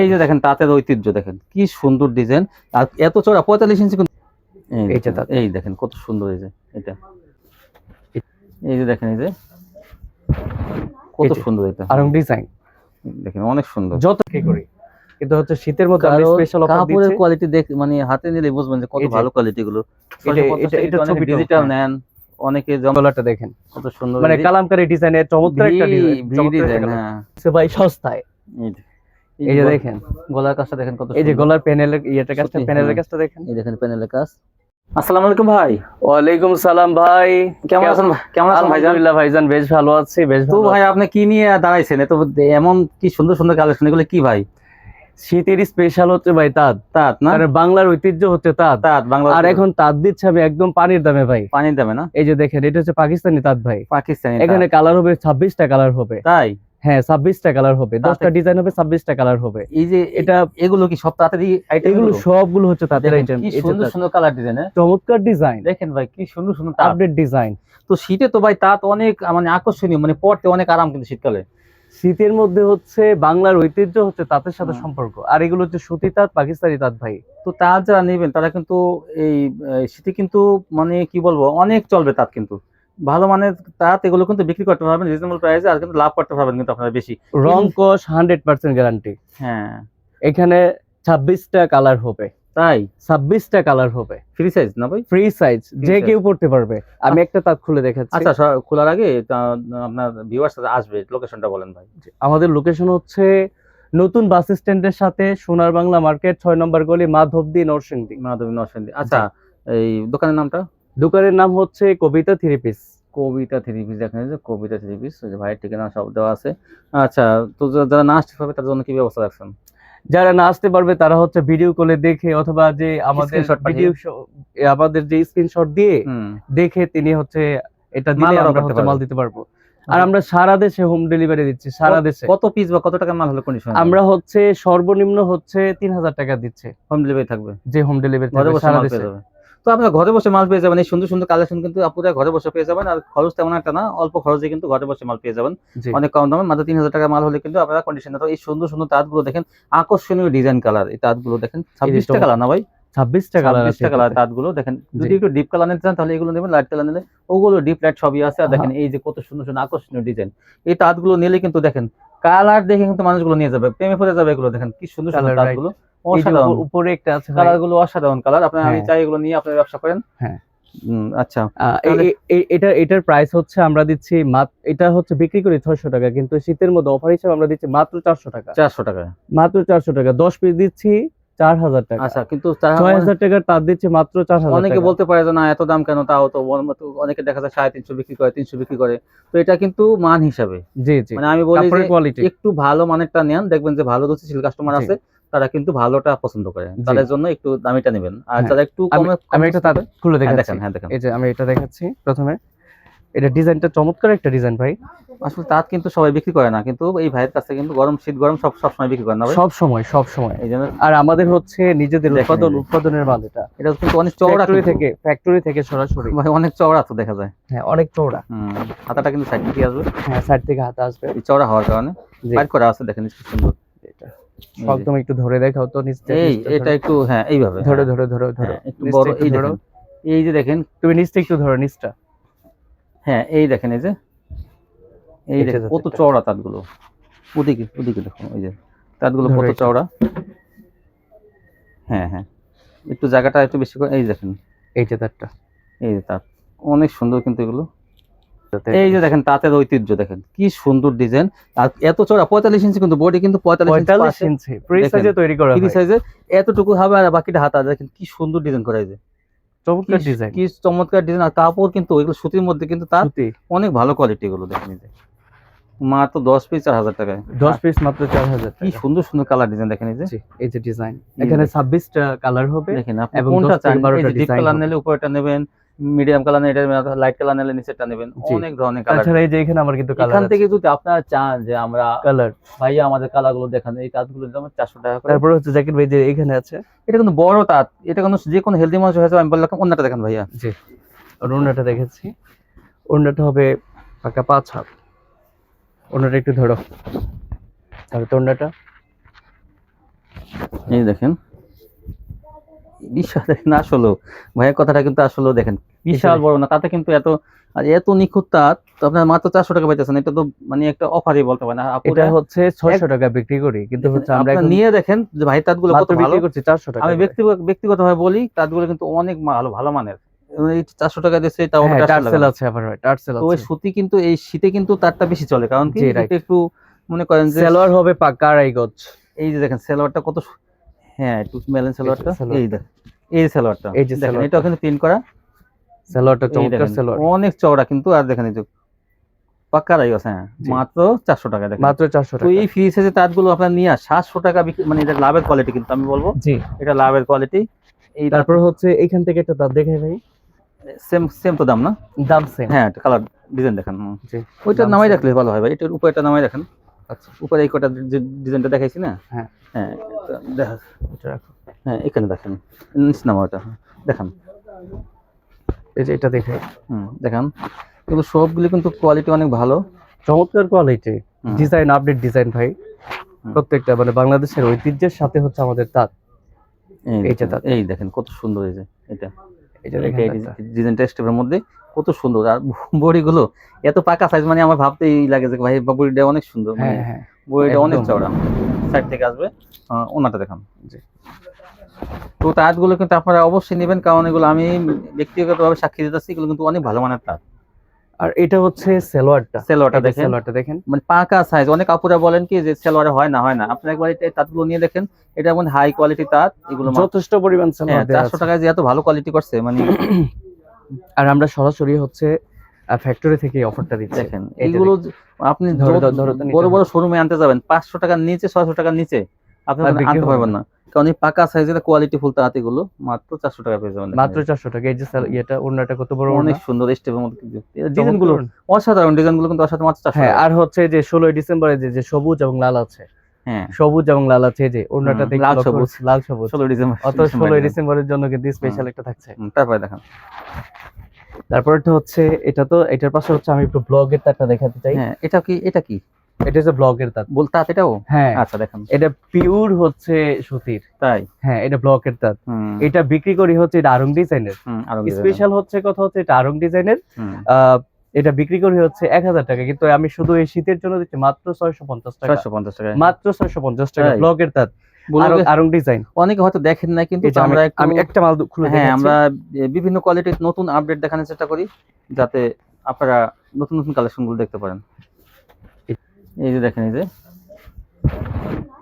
এই যে দেখেন তাঁতের ঐতিহ্য, দেখেন কি সুন্দর ডিজাইন। আর এত চড়া 45 ইঞ্চি কিন্তু। এই দেখেন কত সুন্দর। এই যে এটা, এই যে দেখেন, এই যে কত সুন্দর এটা আরং ডিজাইন দেখেন, অনেক সুন্দর। যত কি করি কিন্তু হচ্ছে শীতের মধ্যে আমি স্পেশাল অফার দিচ্ছি। কাপড়ের কোয়ালিটি দেখ, মানে হাতে নিলে বুঝবেন যে কত ভালো কোয়ালিটি গুলো। এটা ছবি ডিজিটাল নেন অনেকে, গলাটা দেখেন কত সুন্দর, মানে কালামকারী ডিজাইনের চমৎকার একটা ডিজাইন। হ্যাঁ ভাই সস্তায়। এই যে দেখেন গলার কাজটা দেখেন কত সুন্দর। এই যে গলার প্যানেলের ইয়েটা কাজটা, প্যানেলের কাজটা দেখেন। এই দেখেন প্যানেলের কাজ। আসসালামু আলাইকুম ভাই। ওয়ালাইকুম সালাম ভাই, কেমন আছেন? কেমন আছেন ভাইজান? আলহামদুলিল্লাহ ভাইজান, বেশ ভালো আছি। বেশ তো ভাই আপনি কি নিয়ে দাঁড়াইছেন? এত এমন কি সুন্দর সুন্দর কালেকশন, এগুলো কি ভাই? শীতের স্পেশাল হচ্ছে ভাই তাঁত। তাঁত না, আর বাংলার ঐতিহ্য হচ্ছে তাঁত। তাঁত বাংলা। আর এখন তাঁত দিচ্ছে আমি একদম পানির দামে ভাই, পানির দামে না? এই যে দেখেন এটা হচ্ছে পাকিস্তানি তাঁত ভাই। পাকিস্তানি এখানে কালার হবে 26টা কালার হবে। তাই? হ্যাঁ 26টা কালার হবে, 10টা ডিজাইন হবে, 26টা কালার হবে। এই যে এটা, এগুলো কি সব তাঁতেরই আইটেম? এগুলো সবগুলো হচ্ছে তাঁতের আইটেম। কি সুন্দর সুন্দর কালার ডিজাইন, চমৎকার ডিজাইন দেখেন ভাই, কি সুন্দর সুন্দর আপডেট ডিজাইন। তো শীতে তো ভাই তাঁত অনেক মানে আকর্ষণীয়, মানে পড়তে অনেক আরাম কিন্তু শীতকালে। শীতের মধ্যে হচ্ছে বাংলার ঐতিহ্য হচ্ছে তাঁতের সাথে সম্পর্ক। আর এগুলো হচ্ছে সুতি তাঁত, পাকিস্তানি তাঁত ভাই। তো তাঁত যারা নেবেন তারা কিন্তু এই শীতে কিন্তু মানে কি বলবো, অনেক চলবে তাঁত, কিন্তু ভালো মানের তাঁত এগুলো কিন্তু বিক্রি করতে পারবেন রিজনেবল প্রাইসে, আর কিন্তু লাভ করতে পারবেন কিন্তু আপনারা বেশি। রং কস 100% গ্যারান্টি। হ্যাঁ, এখানে 26টা কালার হবে। তাই? 26টা কালার হবে। ফ্রি সাইজ না ভাই? ফ্রি সাইজ, যে কেউ পড়তে পারবে। আমি একটা তাঁত খুলে দেখাচ্ছি। আচ্ছা, খোলার আগে আপনার ভিউয়ার্স আসবে, লোকেশনটা বলেন ভাই। আমাদের লোকেশন হচ্ছে নতুন বাস স্ট্যান্ডের সাথে সোনার বাংলা মার্কেট, 6 নম্বর গলি, মাধবদী, নরসিংদী। নরসিংদী। আচ্ছা, এই দোকানের নামটা? দোকানের নাম হচ্ছে কবিতা থ্রি পিস। কবিতা থ্রি পিস, দেখেন যে কবিতা থ্রি পিস, ওই যে ভাইয়ের ঠিকানা সব দেওয়া আছে। আচ্ছা, তো যারা না আসতে পারবে তার জন্য কি ব্যবস্থা রাখছেন? যারা না আসতে পারবে তারা হচ্ছে ভিডিও কলে দেখে, অথবা যে আমাদের ভিডিও আমাদের যে স্ক্রিনশট দিয়ে দেখে তিনি হচ্ছে এটা দিলে আমরা হচ্ছে মাল দিতে পারবো। আর আমরা সারা দেশে হোম ডেলিভারি দিচ্ছি, সারা দেশে। কত পিস বা কত টাকা মাল হলে কন্ডিশন? আমরা হচ্ছে সর্বনিম্ন হচ্ছে 3000 টাকা দিচ্ছে। হোম ডেলিভারি থাকবে? যে হোম ডেলিভারি থাকবে সারা দেশে। তো আপনারা ঘরে বসে মাল পেয়ে যাবেন, এই সুন্দর সুন্দর কালেকশন কিন্তু আপনারা ঘরে বসে পেয়ে যাবেন। আর খরচ তেমন একটা না, অল্প খরচে কিন্তু ঘরে বসে মাল পেয়ে যাবেন অনেক কম দামে, মাত্র 3000 টাকা মাল হলে কিন্তু আপনারা কন্ডিশন। এই সুন্দর সুন্দর তাঁতগুলো দেখেন, আকর্ষণীয় ডিজাইন কালার এই তাঁতগুলো দেখেন। 26টা কালার না ভাই? 26টা কালার তাঁতগুলো দেখেন। যদি একটু ডিপ কালার নিতে চান তাহলে এগুলো নেবেন, লাইট কালার নিলে ওগুলো ডিপ লাইট সবই আছে। আর দেখেন এই যে কত সুন্দর সুন্দর আকর্ষণীয় ডিজাইন, এই তাঁতগুলো নিলে কিন্তু দেখেন কালার দেখে কিন্তু মানুষগুলো নিয়ে যাবে, প্রেমে পড়ে যাবে। এগুলো দেখেন কি সুন্দর সুন্দর তাঁতগুলো, অসাধারণ। উপরে একটা আছে কালার গুলো অসাধারণ কালার। আপনারা আমি চাই এগুলো নিয়ে আপনারা ব্যবসা করেন। হ্যাঁ আচ্ছা, এটার প্রাইস হচ্ছে আমরা দিচ্ছি এটা হচ্ছে বিক্রি করি 600 টাকা, কিন্তু শীতের মধ্যে অফার হিসেবে আমরা দিচ্ছি মাত্র 400 টাকা। 400 টাকা? মাত্র 400 টাকা, 10 পিস দিচ্ছি 4000 টাকা। আচ্ছা, কিন্তু 6000 টাকার তার দিচ্ছি মাত্র 4000 টাকা। অনেকে বলতে পারে যে না এত দাম কেন, তাও তো অনেকে দেখা যায় 350 বিক্রি করে, 300 বিক্রি করে। তো এটা কিন্তু মান হিসাবে। জি জি, মানে আমি বলি যে একটু ভালো মানেরটা নেন, দেখবেন যে ভালো রুচিশীল কাস্টমার আছে, তারা কিন্তু ভালোটা পছন্দ করে, তাদের জন্য একটু দামিটা নেবেন। আর যারা একটু কমে, আমি একটা তার খুলে দেখাচ্ছি। হ্যাঁ দেখেন, এই যে আমি এটা দেখাচ্ছি প্রথমে। এটা ডিজাইনটা চমৎকার একটা ডিজাইন ভাই। আসলে তাঁত কিন্তু সবাই বিক্রি করে না, কিন্তু এই ভাইয়ের কাছে কিন্তু গরম শীত গরম সব সময় বিক্রি করে না ভাই? সব সময়। এই জন্য আর আমাদের হচ্ছে নিজেদের উৎপাদনের মাল। এটা কিন্তু অনেক চওড়া, ফ্যাক্টরি থেকে সরাসরি ভাই অনেক চওড়া তো দেখা যায়। হ্যাঁ অনেক চওড়া। হাতাটা কিন্তু সাইড থেকে আসবে। হ্যাঁ সাইড থেকে হাতা আসবে, এই চওড়া হওয়ার কারণে ফাইট করা আছে। দেখেন কি সুন্দর এটা। একদম একটু ধরে দেখাও তো নিচে। এটা একটু, হ্যাঁ এইভাবে ধরে একটু বড়। এই যে দেখেন, তুমি নিচটা একটু ধরো, নিচটা। হ্যাঁ এই দেখেন, এই দেখেন কত চওড়া তাঁতগুলো। ওদিকে দেখুন, ওই যে তাঁতগুলো কত চওড়া। হ্যাঁ একটু জায়গাটা একটু বেশি করে। এই দেখেন এই যে তাঁতটা, এই যে তাঁত অনেক সুন্দর কিন্তু এগুলো। এই যে দেখেন তাঁতের ঐতিহ্য, দেখেন কি সুন্দর ডিজাইন। আর এত চওড়া 45 ইঞ্চি কিন্তু বডি, কিন্তু 45 ইঞ্চি ফ্রি সাইজে তৈরি করা, ফ্রি সাইজে এতটুকু হবে। আর বাকিটা হাতা, দেখেন কি সুন্দর ডিজাইন করা। এই যে চমৎকার ডিজাইন, কি চমৎকার ডিজাইন। আর কাপড় কিন্তু এগুলো সুতির মধ্যে, কিন্তু তার অনেক ভালো কোয়ালিটি। এগুলো দেখেন মাত্র 10 পিস 4000 টাকায়। 10 পিস মাত্র 4000 টাকা। কি সুন্দর সুন্দর কালার ডিজাইন দেখেন। এই যে ডিজাইন, এখানে 26টা কালার হবে। দেখেন আপনি কোনটা চান, এই যে ডিপ কালার নিলে উপরেটা নেবেন, মিডিয়াম কালার নিলে এটা, লাইট কালার নিলে নিচেরটা নেবেন। অনেক ধরনের কালার। তাছাড়া এই যে এখানে আমার কিন্তু কালার, এখান থেকে যদি আপনারা চান যে আমরা কালার, ভাইয়া আমাদের কালারগুলো দেখান, এই কাজগুলোর দাম 400 টাকা করে। তারপর হচ্ছে জাকির ভাই যে এখানে আছে, এটা কিন্তু বড় তাঁত, এটা কিন্তু যে কোনো হেলদি মানুষ হয়েছে। আমি বললাম ওন্নাটা দেখেন ভাইয়া। জি, ওন্নাটা দেখেছি। ওন্নাটা হবে পাকা 5 হাত। ওন্নাটা একটু ধরো, তারপর ওন্নাটা এই দেখেন বিশাল দেখেন, আসলে ভাইয়ের কথাটা কিন্তু আসলে দেখেন বিশাল বড় না, তাতে কিন্তু এত আর এত নিখুঁত তাঁত তো আপনার মাত্র 400 টাকা পাইতেছেন, এটা তো মানে একটা অফারই বলতে পারেন। এটা হচ্ছে 600 টাকা বিক্রি করি, কিন্তু হচ্ছে আমরা আপনারা এখন নিয়ে দেখেন যে ভাই তাঁতগুলো কত মাত্র ভালো। বিক্রি করছি 400 টাকা আমি করে। ব্যক্তিগতভাবে বলি তাঁতগুলো কিন্তু অনেক ভালো ভালো মানের, এই 400 টাকা দিচ্ছে তাও হ্যাঁ, টার্সেল টার্সেল আছে, আবার টার্সেল তো ওই আছে। সুতি কিন্তু এই শীতে কিন্তু তারটা বেশি চলে, কারণ কি জি, এটা রাইট। একটু মনে করেন যে সালোয়ার হবে পাক্কা আড়াই গজ। এই যে দেখেন সালোয়ারটা কত হ্যাঁ একটু মেলেন সালোয়ারটা, সালোয়ার। এই দেখেন এই সালোয়ারটা, এই যে দেখেন সালোয়ারটা। এটা কিন্তু প্রিন্ট করা, সালোয়ারটা এই চমৎকার দেখেন সালোয়ার। অনেক চওড়া কিন্তু, আর দেখেন এই যে পাক্কা রাই আছে, হ্যাঁ জি। মাত্র 400 টাকা দেখেন। মাত্র 400 তো টাকা। এই ফ্রি সাইজের তাঁতগুলো আপনার নিয়ে 700 টাকা মানে এটা লাভের কোয়ালিটি, কিন্তু আমি বলবো জি। এটা লাভের কোয়ালিটি। এই তারপর হচ্ছে এইখান থেকে একটা তাঁত দেখে ভাই, সেম সেম তো দাম না? দাম সেম। হ্যাঁ কালার ডিজাইন দেখেন, জি। ওইটা দাম নামাই same। রাখলে ভালো হয় ভাই, এটার উপরে একটা নামাই রাখেন। আচ্ছা, উপরে এই কটা যে ডিজাইনটা দেখাইছি না, হ্যাঁ হ্যাঁ দেখা, এটা রাখো। হ্যাঁ এখানে দেখেন নিচ নামা ওটা দেখান, এই যে এটা দেখে, দেখান এগুলো সবগুলো কিন্তু কোয়ালিটি অনেক ভালো, চমৎকার কোয়ালিটি, হুম। ডিজাইন আপডেট ডিজাইন ভাই, হুম। প্রত্যেকটা মানে বাংলাদেশের ঐতিহ্যের সাথে হচ্ছে আমাদের তাঁত। এই যে তাঁত, এই দেখেন কত সুন্দর, এই যে এটা এই যে দেখেন তাঁতটা। ডিজাইনটা স্টেপের মধ্যে কত সুন্দর, আর বড়িগুলো এত পাকা সাইজ, মানে আমার ভাবতেই লাগে যে ভাই বড়িটা অনেক সুন্দর, মানে হ্যাঁ হ্যাঁ, বড়িটা অনেক একদম। চওড়া, সাইড থেকে আসবে ওনাটা দেখান। জি। তো তাঁতগুলো কিন্তু আপনারা অবশ্যই নেবেন, কারণ এগুলো আমি ব্যক্তিগতভাবে সাক্ষী দিতেছি, এগুলো কিন্তু অনেক ভালো মানের তাঁত। আর এটা হচ্ছে সালোয়ারটা, সেলোয়ারটা দেখেন, সালোয়ারটা দেখেন, মানে পাকা সাইজ, অনেক আপুরা বলেন কি যে সেলোয়ারে হয় না, হয় না, আপনি একবার এই তাঁতগুলো নিয়ে দেখেন, এটা মানে হাই কোয়ালিটি তাঁত, এগুলো যথেষ্ট পরিমাণ সালোয়ার দেয়া 400 আছে। টাকায় যে এত ভালো কোয়ালিটি করছে, মানে আর আমরা সরাসরি হচ্ছে ফ্যাক্টরি থেকে অফারটা দিচ্ছি। দেখেন এই যে এইগুলো আপনি ধরো তো নিতে বড় বড় হবে। শোরুমে আনতে যাবেন 500 টাকার নিচে, 600 টাকার নিচে আপনি আর বিক্রি আনতে হবে পারবেন না। না, কারণ এই পাকা সাইজের কোয়ালিটি ফুল তাঁত এগুলো মাত্র 400 টাকা পেয়ে যাবেন। মাত্র 400 টাকা। এই যে ইয়েটা, ওড়নাটা কত বড় অনেক ওড়না, সুন্দর স্টেপের মধ্যে ডিজাইনগুলো অসাধারণ, ডিজাইনগুলো কিন্তু অসাধারণ, মাত্র 400 হ্যাঁ। টাকা। আর হচ্ছে যে 16 ডিসেম্বরে যে সবুজ এবং লাল আছে, হ্যাঁ সবুজ এবং লাল আছে, এই যে ওড়নাটা দেখতে লাল লক্ষ্য সবুজ। করছি, লাল সবুজ, 16 ডিসেম্বর, অত 16 ডিসেম্বরের জন্য কিন্তু স্পেশাল একটা থাকছে। তারপরে দেখেন, তারপরটা হচ্ছে এটা, তো এটার পাশে হচ্ছে আমি একটু ব্লগের তারটা দেখাতে চাই। হ্যাঁ এটা কি, এটা কি এটা হচ্ছে ব্লগের তাঁত, বলতে তাঁত এটাও? হ্যাঁ আচ্ছা দেখেন, এটা পিওর হচ্ছে সুতির, তাই হ্যাঁ এটা ব্লকের তাঁত। এটা বিক্রি করি হচ্ছে এটা আরং ডিজাইনের, আরো স্পেশাল হচ্ছে কথা হচ্ছে এটা আরং ডিজাইনের। এটা বিক্রি করি হচ্ছে 1000 টাকা, কিন্তু আমি শুধু এই শীতের জন্য দিচ্ছি মাত্র 650 টাকা, 650 টাকা, মাত্র 650 টাকা তাই? ব্লকের তাঁত, আরং ডিজাইন। অনেকে হয়তো দেখেন না, কিন্তু এই যে আমি একটা মাল খুলে হ্যাঁ দেখাচ্ছি। আমরা বিভিন্ন কোয়ালিটির নতুন আপডেট দেখানোর চেষ্টা করি, যাতে আপনারা নতুন নতুন কালেকশন গুলো দেখতে পারেন। এই যে দেখেন, এই যে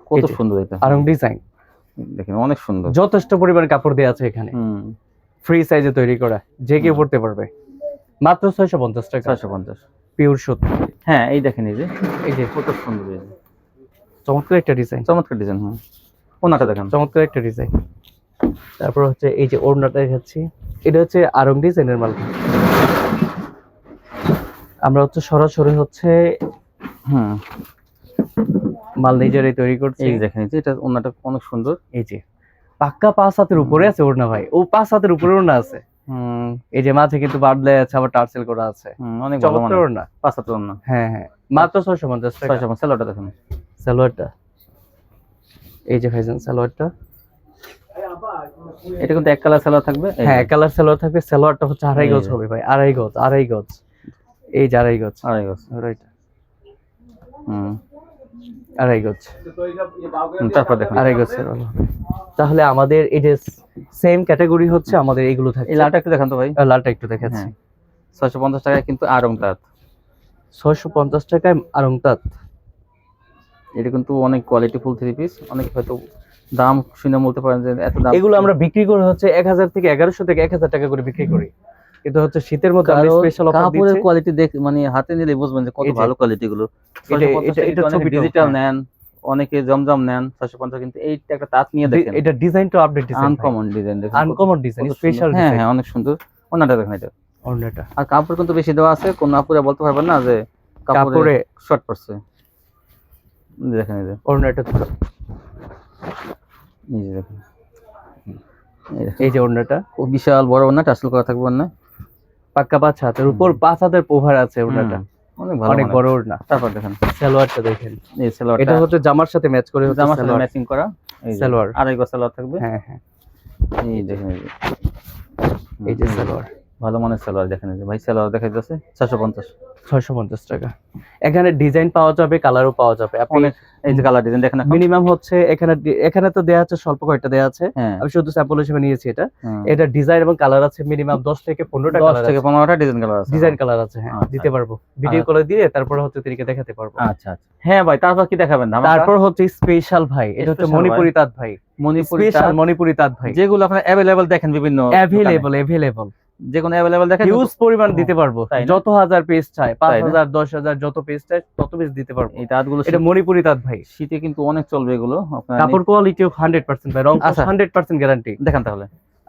কত এই যে সুন্দর, এটা আরং ডিজাইন দেখেন অনেক সুন্দর, যথেষ্ট পরিমাণ কাপড় দেওয়া আছে এখানে, ফ্রি সাইজে তৈরি করা, যে কেউ পড়তে পারবে, মাত্র 650 টাকা, 650 পিওর সুতি। হ্যাঁ এই দেখেন, এই যে কত সুন্দর, এই যে চমৎকার একটা ডিজাইন, চমৎকার ডিজাইন। ওনাটা দেখেন, চমৎকার একটা ডিজাইন। তারপর হচ্ছে এই যে ওড়নাটা দেখাচ্ছি, এটা হচ্ছে আরং ডিজাইনের মাল। আমরা হচ্ছে সরাসরি হচ্ছে মাল নিজেরাই তৈরি করছি। এই দেখেন, এই যে এটা ওনাটা অনেক সুন্দর, এই যে পাক্কা 5 হাতের উপরে আছে ওড়না ভাই, ও 5 হাতের উপরে ওড়না আছে। এই যে মাঝে কিন্তু বাদলে আছে, আবার টার্সেল করা আছে, অনেক ভালো চমৎকার ওড়না, 5 হাতের ওড়না। হ্যাঁ হ্যাঁ, মাত্র 650 টাকা। 650 সালোয়ারটা দেখেন, সালোয়ারটা এই যে ভাইজান, সালোয়ারটা এটা কিন্তু এক কালার সালোয়ার থাকবে, হ্যাঁ এক কালার সালোয়ার থাকবে। সালোয়ারটা হচ্ছে আড়াই গজ হবে ভাই, আড়াই গজ, আড়াই গজ, এই যে আড়াই গজ, আড়াই গজ, রাইট, আড়াই গজ। তারপর দেখেন আড়াই গজ হবে। তাহলে আমাদের এই যে সেম ক্যাটাগরি হচ্ছে আমাদের এইগুলো থাকে। এই লালটা একটু দেখান তো ভাই, লালটা একটু দেখাচ্ছি। 650 টাকায় কিন্তু আরং তাঁত, 650 টাকায় আরং তাঁত। এটা কিন্তু অনেক কোয়ালিটি ফুল থ্রি পিস, অনেক হয়তো দাম শুনে বলতে পারেন যে এত দাম। এগুলো আমরা বিক্রি করে হচ্ছে 1000 থেকে 1100 থেকে 1000 টাকা করে বিক্রি করি, কিন্তু হচ্ছে শীতের মধ্যে আমরা স্পেশাল অফার দিচ্ছি। কাপড়ের কোয়ালিটি দেখ, মানে হাতে নিলে বুঝবেন যে কত ভালো কোয়ালিটি গুলো। এটা ছবি ডিজিটাল নেন, অনেকে জমজম নেন 650, কিন্তু এইটা একটা তাঁত নিয়ে দেখেন, এটা ডিজাইনটা আপডেট ডিজাইন, আনকমন ডিজাইন দেখেন, আনকমন ডিজাইন, স্পেশাল হ্যাঁ ডিজাইন। হ্যাঁ অনেক সুন্দর। ওনাটা দেখেন, এটা ওড়নাটা আর কাপড় কিন্তু বেশি দেওয়া আছে, কোন আপুরা বলতে পারবেন না যে কাপড়ে শর্ট পড়ছে। দেখেন এই যে ওড়নাটা, এই যে দেখেন, এই যে ওড়নাটা ও বিশাল বড় ওড়না, টাসেল করা থাকবে না, পাক্কা 5 হাতের উপর 5 হাতের ওভার আছে ওড়নাটা, অনেক ভালো, অনেক বড় ওড়না। তারপর দেখেন সালোয়ারটা দেখেন, এই সালোয়ারটা, এটা হচ্ছে জামার সাথে ম্যাচ করে, হচ্ছে জামার সাথে সালোয়ার ম্যাচিং করা, সালোয়ার আড়াই গজ সালোয়ার থাকবে। হ্যাঁ হ্যাঁ এই দেখেন এই যে সালোয়ার, ভালো মানের সালোয়ার দেখেন এই যে ভাই, সালোয়ার দেখা যাচ্ছে 450 650 টাকা। এখানে ডিজাইন পাওয়া যাবে, কালারও পাওয়া যাবে। আপনি অনেক এই যে কালার ডিজাইন দেখেন, মিনিমাম হচ্ছে এখানে এখানে তো দেয়া আছে স্বল্প কয়টা দেয়া আছে, হ্যাঁ আমি শুধু স্যাম্পল হিসেবে নিয়েছি এটা। এটা ডিজাইন এবং কালার আছে মিনিমাম 10 থেকে 15টা 10 কালার থেকে আছে, 15টা ডিজাইন কালার আছে, ডিজাইন কালার আছে। হ্যাঁ আচ্ছা। দিতে পারবো, ভিডিও কলে দিয়ে তারপরে হচ্ছে তিরিকে দেখাতে পারবো। আচ্ছা আচ্ছা হ্যাঁ ভাই, তারপর কি দেখাবেন? তারপর হচ্ছে স্পেশাল ভাই, এটা হচ্ছে Special মণিপুরি তাঁত ভাই, মণিপুরি স্পেশাল তাঁত, মণিপুরি তাঁত ভাই, যেগুলো আপনারা अवेलेबल দেখেন বিভিন্ন अवेलेबल যে কোনো अवेलेबल দেখেন, হিউজ পরিমাণ দিতে পারবো, তাই না? যত হাজার পিস চাই, তাই না? 5000 10000 যত পিস চাই তত পিস দিতে পারবো। এই তাঁতগুলো এটা মণিপুরি তাঁত ভাই, শীতে কিন্তু অনেক চলবে এগুলো। আপনারা কাপড় কোয়ালিটিও 100% ভাই, রং আচ্ছা। 100% গ্যারান্টি। দেখান তাহলে।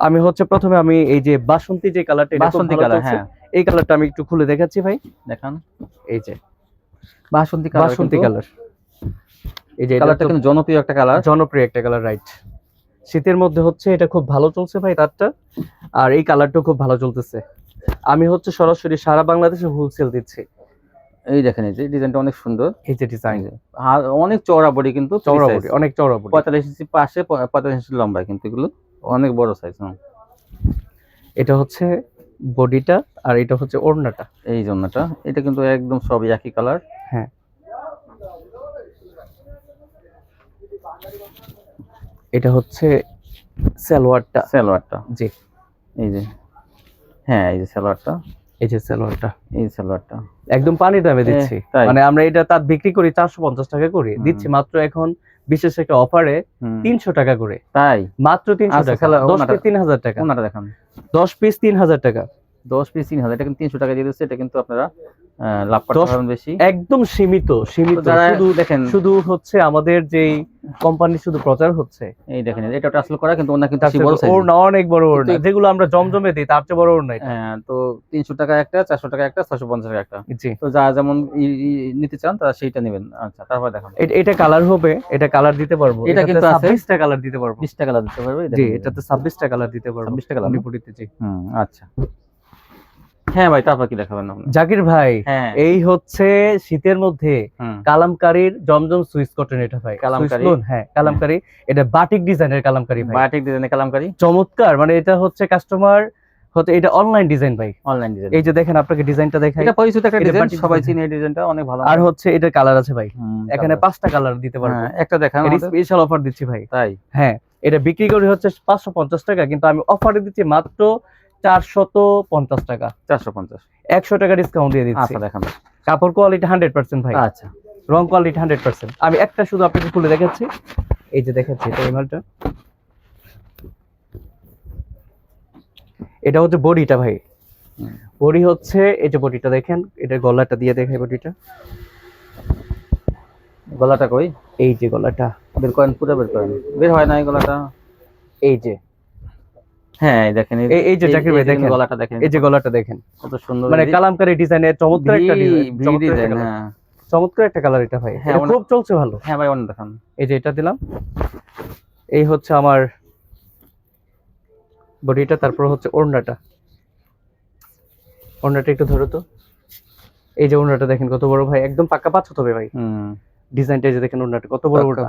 আমি হচ্ছে প্রথমে আমি এই যে বাসন্তী যে কালারটা, বাসন্তী কালার, হ্যাঁ এই কালারটা আমি একটু খুলে দেখাচ্ছি ভাই। দেখান, এই যে বাসন্তী কালার, বাসন্তী কালার, এই যে কালারটা কিন্তু জনপ্রিয় একটা কালার, জনপ্রিয় একটা কালার, রাইট। শীতের মধ্যে হচ্ছে এটা খুব ভালো চলছে ভাই তাঁতটা, আর এই কালারটাও খুব ভালো চলতেছে। আমি হচ্ছে সরাসরি সারা বাংলাদেশে হোলসেল দিচ্ছি। এই দেখেন এই যে ডিজাইনটা অনেক সুন্দর, এই যে ডিজাইন, আর অনেক চওড়া বডি, কিন্তু চওড়া বডি, অনেক চওড়া বডি, 45 ইঞ্চি পাশে 45 ইঞ্চি লম্বা, কিন্তু এগুলো অনেক বড় সাইজ। এটা হচ্ছে বডিটা, আর এটা হচ্ছে ওড়নাটা। এই জন্যটা এটা কিন্তু একদম সবই একই কালার। হ্যাঁ এটা হচ্ছে সালোয়ারটা, সালোয়ারটা জি এই যে, হ্যাঁ এই যে সালোয়ারটা, এই যে সালোয়ারটা, এই সালোয়ারটা একদম পানি দামে দিচ্ছি। তাই? মানে আমরা এটা তার বিক্রি করি 450 টাকা করে, দিচ্ছি মাত্র এখন বিশেষ একটা অফারে 300 টাকা করে। তাই মাত্র 300 আচ্ছা, টাকা, 10 পিস 3000 টাকা। ওনাটা দেখান, 10 পিস 3000 টাকা, 10 পিস 3000, এটা কিন্তু 300 টাকা দিয়ে দিচ্ছে। এটা কিন্তু আপনারা লাভ করতে পারবেন বেশি, একদম সীমিত সীমিত। যারা শুধু দেখেন, শুধু হচ্ছে আমাদের যেই কোম্পানি শুধু প্রচার হচ্ছে। এই দেখেন এটা আসলে করা, কিন্তু ওনা কিন্তু সেই বড় সাইজ, ওড়না অনেক বড় ওড়না, যেগুলো আমরা জমজমে দিই তার চেয়ে বড় ওড়না এটা। হ্যাঁ তো 300 টাকা একটা, 400 টাকা একটা, 650 টাকা একটা। জি, তো যা যেমন নিতে চান তারা সেইটা নেবেন। আচ্ছা তারপর দেখান, এটা কালার হবে, এটা কালার দিতে পারবো, এটা কিন্তু আছে 26টা কালার দিতে পারবো, 20 টাকা দিতে পারবে। জি এটাতে 26টা কালার দিতে পারবো, 26টা কালার মণিপুরিতে। জি আচ্ছা হ্যাঁ ভাই, তারপর কি দেখাবেন আপনি? জাকির ভাই, হ্যাঁ এই হচ্ছে শীতের মধ্যে কালামকারীর জমজম সুইস কটন, এটা ভাই কালামকারী, হ্যাঁ কালামকারী, এটা বাটিক ডিজাইনের কালামকারী ভাই, বাটিক ডিজাইনের কালামকারী, চমৎকার। মানে এটা হচ্ছে কাস্টমার হচ্ছে, এটা অনলাইন ডিজাইন ভাই, অনলাইন ডিজাইন। এই যে দেখেন আপনাকে ডিজাইনটা দেখাই, এটা পরিচিত একটা এটা ডিজাইন, বাটিক সবাই ডিজাইন। চিনে এই ডিজাইনটা, অনেক ভালো। আর হচ্ছে এটা কালার আছে ভাই, এখানে কালার। 5টা কালার দিতে পারবো। হ্যাঁ একটা দেখান, এটা স্পেশাল অফার দিচ্ছি ভাই। তাই হ্যাঁ এটা বিক্রি করি হচ্ছে 550 টাকা, কিন্তু আমি অফারে দিচ্ছি মাত্র 450 টাকা, 450, 100 টাকা ডিসকাউন্ট দিয়ে দিচ্ছি। আচ্ছা দেখান। কাপড় কোয়ালিটি 100% ভাই, আচ্ছা রং কোয়ালিটি 100%। আমি একটা শুধু আপনাকে খুলে দেখাচ্ছি, এই যে দেখাচ্ছি, এটা এই মালটা, এটা হচ্ছে বডিটা ভাই, বডি হচ্ছে এই যে বডিটা দেখেন, এটা গলাটা দিয়ে দেখাই, বডিটা গলাটা কই? এই যে গলাটা বের করেন, পুরো বের করেন, বের হয় না এই গলাটা। এই যে, হ্যাঁ দেখেন এই যে জাকির ভাই দেখেন গলাটা দেখেন, এই যে গলাটা দেখেন, কত সুন্দর, মানে কালামকারী ডিজাইনের চমৎকার একটা ডিজাইন। হ্যাঁ চমৎকার একটা কালার এটা ভাই, হ্যাঁ, এটা খুব চলছে ভালো। হ্যাঁ ভাই অন্য দেখান, এই যে এটা দিলাম, এই হচ্ছে আমার বডিটা, তারপর হচ্ছে ওড়নাটা, ওড়নাটা একটু ধরো তো, এই যে ওড়নাটা দেখেন কত বড় ভাই, একদম পাক্কা 5 হবে ভাই। ডিজাইনটা এই যে দেখেন, ওড়নাটা কত বড় ওড়না,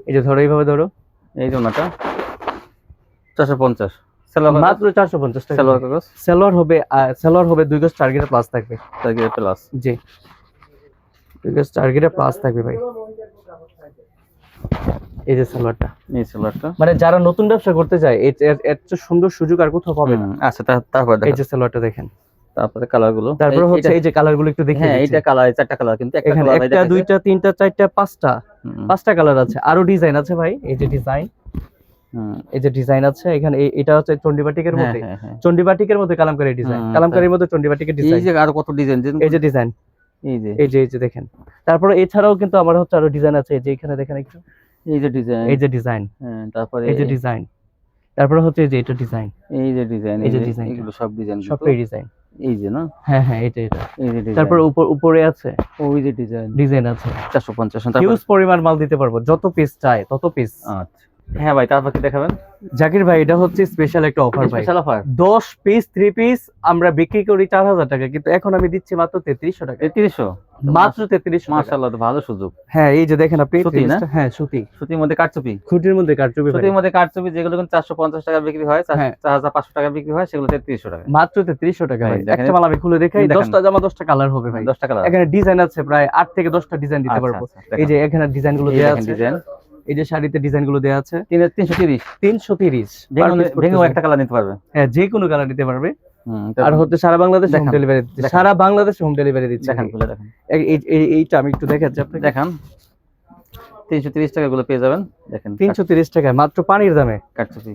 এই যে ধরো এইভাবে ধরো, এই যে ওড়নাটা 450, মাত্র 450 টাকা। সালোয়ার কাগজ, সালোয়ার হবে 2 গজ 4 গিরা প্লাস থাকবে, 4 গিরা প্লাস, জি 2 গজ 4 গিরা প্লাস থাকবে ভাই। এই যে সালোয়ারটা, এই সালোয়ারটা, মানে যারা নতুন ব্যবসা করতে চায় এত সুন্দর সুযোগ আর কোথাও পাবে না। আচ্ছা তারপর এই যে সালোয়ারটা দেখেন, তারপরে কালার গুলো, তারপর হচ্ছে এই যে কালার গুলো একটু দেখে, হ্যাঁ এটা কালার, 4টা কালার, কিন্তু একটা এখানে কালার, 1টা 2টা 3টা 4টা 5টা কালার আছে, আরো ডিজাইন আছে ভাই। এই যে ডিজাইন, এই যে ডিজাইন আছে এখানে, এটা হচ্ছে চন্ডিবাটিকের মধ্যে, চন্ডিবাটিকের মধ্যে কালামকারী ডিজাইন, কালামকারীর মধ্যে চন্ডিবাটিকের ডিজাইন। এই যে আর কত ডিজাইন, এই যে ডিজাইন, এই যে দেখেন। তারপরে এছাড়াও কিন্তু আমার হচ্ছে আরো ডিজাইন আছে, এই যে এখানে দেখেন একটু, এই যে ডিজাইন, এই যে ডিজাইন, তারপরে এই যে ডিজাইন, তারপরে হচ্ছে এই যে এটা ডিজাইন, এই যে ডিজাইন, এই যে ডিজাইন, এগুলো সব ডিজাইন, সবটাই ডিজাইন, এই যে না, হ্যাঁ হ্যাঁ এটা এই যে ডিজাইন, তারপরে উপরে আছে ওই যে ডিজাইন আছে 450, হিউজ পরিমাণ মাল দিতে পারবো, যত পিস চাই তত পিস। আচ্ছা হ্যাঁ ভাই, তারপর কি দেখাবেন? জাকির ভাই এটা হচ্ছে স্পেশাল একটা অফার ভাই। স্পেশাল অফার 10 পিস 3 পিস আমরা বিক্রি করি 4000 টাকা, কিন্তু এখন আমি দিচ্ছি মাত্র 3300 টাকা। 3300, মাত্র 3300 টাকা। মাশাআল্লাহ, তো ভালো সুযোগ। হ্যাঁ এই যে দেখেন আপনি সুতি না? হ্যাঁ সুতি, সুতির মধ্যে কারচুপি, খুঁটির মধ্যে কারচুপি ভাই। সুতির মধ্যে কারচুপি যেগুলো কিন্তু 450 টাকা বিক্রি হয়, হ্যাঁ। 4500 টাকা বিক্রি হয়, সেগুলো 3300 টাকা। মাত্র 3300 টাকা ভাই। ভাই, দেখেন। একটা মাল আমি খুলে দেখাই, দেখেন। 10টা জামা 10টা কালার হবে ভাই। 10 টাকা। এখানে ডিজাইন আছে প্রায় 8 থেকে 10টা ডিজাইন দিতে আচ্ছা, পারবো। আচ্ছা, এই যে এখানে ডিজাইন গুলো দেয়া আছে, ডিজাইন এই যে শাড়িতে ডিজাইন গুলো দেয়া আছে। 330, 330 ভেঙে একটা কালার নিতে পারবে। হ্যাঁ যে কোনো কালার নিতে পারবে। হুম, আর হচ্ছে সারা বাংলাদেশে হোম দেখান, ডেলিভারি দিচ্ছে, দেখান। সারা বাংলাদেশে হোম ডেলিভারি দিচ্ছে। দেখেন, খুলে দেখেন, এইটা আমি একটু দেখাচ্ছি আপনাকে। দেখান। 330 টাকা গুলো পেয়ে যাবেন। দেখেন 330 টাকায় মাত্র পানির দামে, কারচুপি।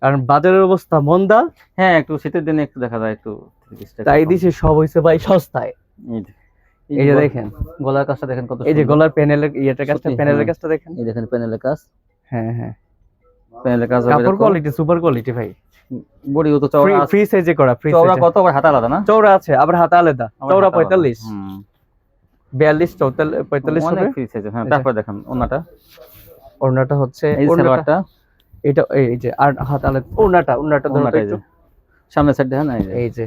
কারণ বাজারের অবস্থা মন্দা। হ্যাঁ, একটু শীতের দিনে একটু দেখা যায় একটু 30 টাকা তাই কম। দিছে সব হইছে ভাই সস্তায়। এই যে দেখেন গলার কাজটা দেখেন কত এই যে সুন্দর। গলার প্যানেলের ইয়েটার কাজটা, সত্যি, প্যানেলের হ্যাঁ। কাজটা দেখেন। এই দেখেন প্যানেলের কাজ, হ্যাঁ হ্যাঁ প্যানেলের কাজ হবে কাপড় এরকম। কোয়ালিটি সুপার কোয়ালিটি ভাই। বডিও তো চওড়া আছে। ফ্রি সাইজে করা, ফ্রি চওড়া সাইজে। কত, আবার হাতা আলাদা না? চওড়া আছে আবার হাতা আলাদা, আবার চওড়া হাতা আলাদা। 45 হুম, 42 44 অনেক হবে। Free size. হ্যাঁ, তারপর দেখেন ওন্নাটা, ওড়নাটা হচ্ছে এই ওড়নাটা, সালোয়ারটা, এটা এই যে আর হাতা আলাদা। ওড়নাটা ধরো তো ওন্নাটা এই একটু, যে সামনের সাইড দেখেন, এই যে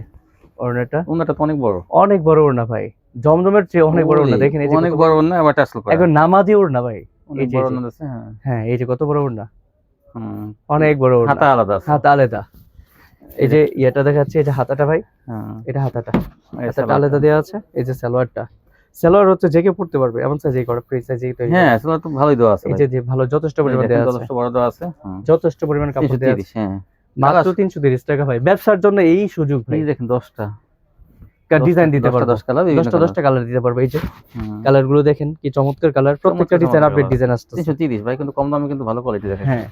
ওড়নাটা ওন্নাটা তো অনেক বড়, অনেক বড় ওড়না ভাই, জমজমের চেয়ে অনেক বড় ওড়না। দেখেন এই যে অনেক কত বড় ওন্না, আবার টাসেল করা। এখন নামাজি ওড়না ভাই। অনেক এই যে বড় ওন্না আছে। হ্যাঁ, হ্যাঁ এই যে কত বড় ওড়না, হুম, অনেক বড় ওড়না, হাতা আলাদা আছে। হাতা আলাদা। এই যে ইয়েটা দেখাচ্ছে, এই যে হাতাটা ভাই, হ্যাঁ, এটা হাতাটা, এই হাতাটা সালোয়ারটা। আলাদা দেওয়া আছে। এই যে সালোয়ারটা, সালোয়ার হচ্ছে যে কেউ পড়তে পারবে, এমন সাইজে করা, ফ্রি সাইজে তৈরি। হ্যাঁ, সালোয়ার তো ভালোই দেওয়া আছে এই ভাই। যে ভালো যথেষ্ট এই পরিমাণ দেখেন, দেওয়া আছে, যথেষ্ট বড় দেওয়া আছে। হুম, যথেষ্ট পরিমাণ কাপড় দেওয়া আছে। 330, হ্যাঁ। মাত্র 330 টাকা ভাই। ব্যবসার জন্য এই সুযোগ ভাই, এই দেখেন 10টা ডিজাইন দিতে পারবো, 10 কালার, 10টা কালার দিতে পারবো। এই যে কালার গুলো দেখেন কি চমৎকার কালার, প্রত্যেকটা ডিজাইন আপডেট ডিজাইন আসছে। 330 ভাই, কিন্তু কম দামে কিন্তু ভালো কোয়ালিটি দেখেন। হ্যাঁ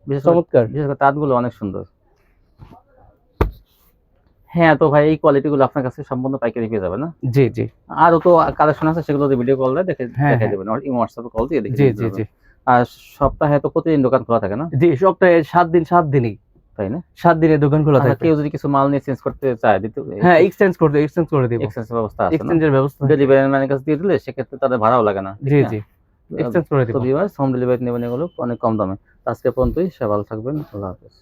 বিশেষ করে চমৎকার। তাঁতগুলো অনেক সুন্দর। হ্যাঁ, তো ভাই এই কোয়ালিটি গুলো আপনার কাছে সম্পূর্ণ পাইকারি পেয়ে যাবে না? জি জি আরো তো কালেকশন আছে, সেগুলো ভিডিও কল দিয়ে হ্যাঁ, দেখাই হ্যাঁ। দেবেন, হোয়াটসঅ্যাপে কল দিয়ে জি দেখিয়ে জি জি আর সপ্তাহে তো প্রতিদিন দোকান খোলা থাকে না, জি সপ্তাহে 7 দিন, 7 দিনই, তাই না? 7 দিনে দোকান খোলা আচ্ছা, থাকে। কেউ যদি কিছু মাল নিয়ে চেঞ্জ করতে চায়, দিতে হ্যাঁ এক্সচেঞ্জ করে দিব, এক্সচেঞ্জের ব্যবস্থা আছে না? এক্সচেঞ্জের ব্যবস্থা। ডেলিভারি ম্যানের কাছে দিয়ে দিলে সেক্ষেত্রে তাদের ভাড়াও লাগে না, ঠিক জি না? জি এক্সচেঞ্জ করে দিব। তো ভিউয়ার্স, হোম ডেলিভারি নেবেন এগুলো অনেক কম দামে। আজকে পর্যন্তই, সবাই ভালো থাকবেন, আল্লাহ হাফেজ।